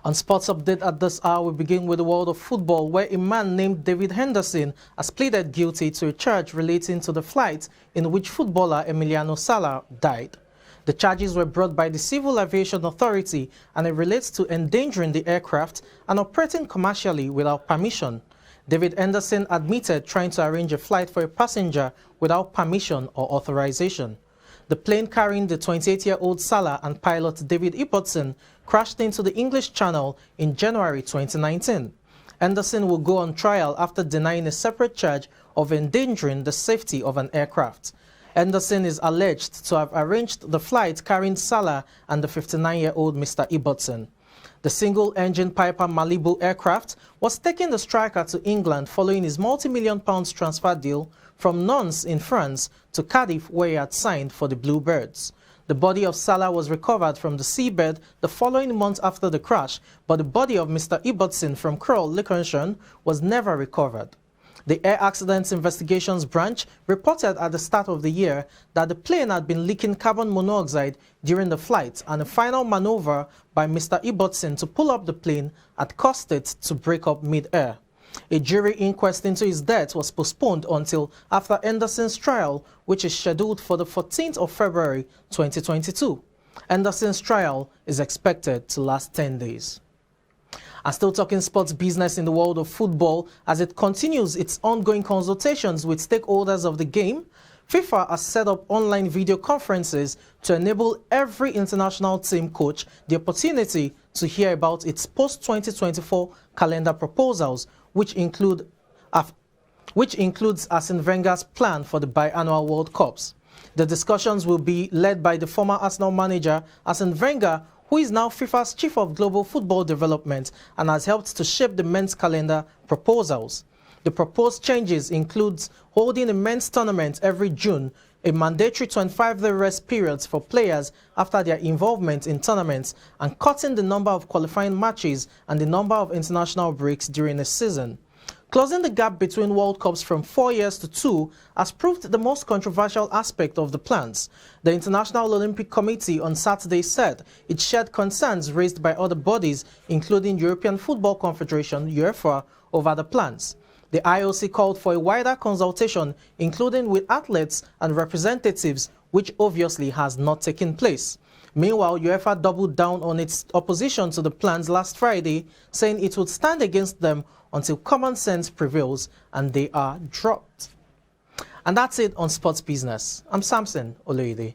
On Sports Update at this hour, we begin with the world of football, where a man named David Henderson has pleaded guilty to a charge relating to the flight in which footballer Emiliano Sala died. The charges were brought by the Civil Aviation Authority, and it relates to endangering the aircraft and operating commercially without permission. David Henderson admitted trying to arrange a flight for a passenger without permission or authorization. The plane carrying the 28-year-old Salah and pilot David Ibbotson crashed into the English Channel in January 2019. Henderson will go on trial after denying a separate charge of endangering the safety of an aircraft. Henderson is alleged to have arranged the flight carrying Salah and the 59-year-old Mr. Ibbotson. The single-engine Piper Malibu aircraft was taking the striker to England following his multi-million-pound transfer deal from Nantes in France to Cardiff, where he had signed for the Bluebirds. The body of Salah was recovered from the seabed the following month after the crash, but the body of Mr. Ibbotson from Crawley, Lincolnshire, was never recovered. The Air Accidents Investigations Branch reported at the start of the year that the plane had been leaking carbon monoxide during the flight, and a final maneuver by Mr. Ibbotson to pull up the plane had caused it to break up mid-air. A jury inquest into his death was postponed until after Henderson's trial, which is scheduled for the 14th of February 2022. Henderson's trial is expected to last 10 days. And still talking sports business in the world of football, as it continues its ongoing consultations with stakeholders of the game, FIFA has set up online video conferences to enable every international team coach the opportunity to hear about its post-2024 calendar proposals, which includes Arsene Wenger's plan for the biannual World Cups. The discussions will be led by the former Arsenal manager Arsene Wenger, who is now FIFA's Chief of Global Football Development and has helped to shape the men's calendar proposals. The proposed changes include holding a men's tournament every June, a mandatory 25-day rest periods for players after their involvement in tournaments, and cutting the number of qualifying matches and the number of international breaks during a season. Closing the gap between World Cups from 4 years to 2 has proved the most controversial aspect of the plans. The International Olympic Committee on Saturday said it shared concerns raised by other bodies, including European Football Confederation (UEFA), over the plans. The IOC called for a wider consultation, including with athletes and representatives, which obviously has not taken place. Meanwhile, UEFA doubled down on its opposition to the plans last Friday, saying it would stand against them until common sense prevails and they are dropped. And that's it on Sports Business. I'm Samson Oloide.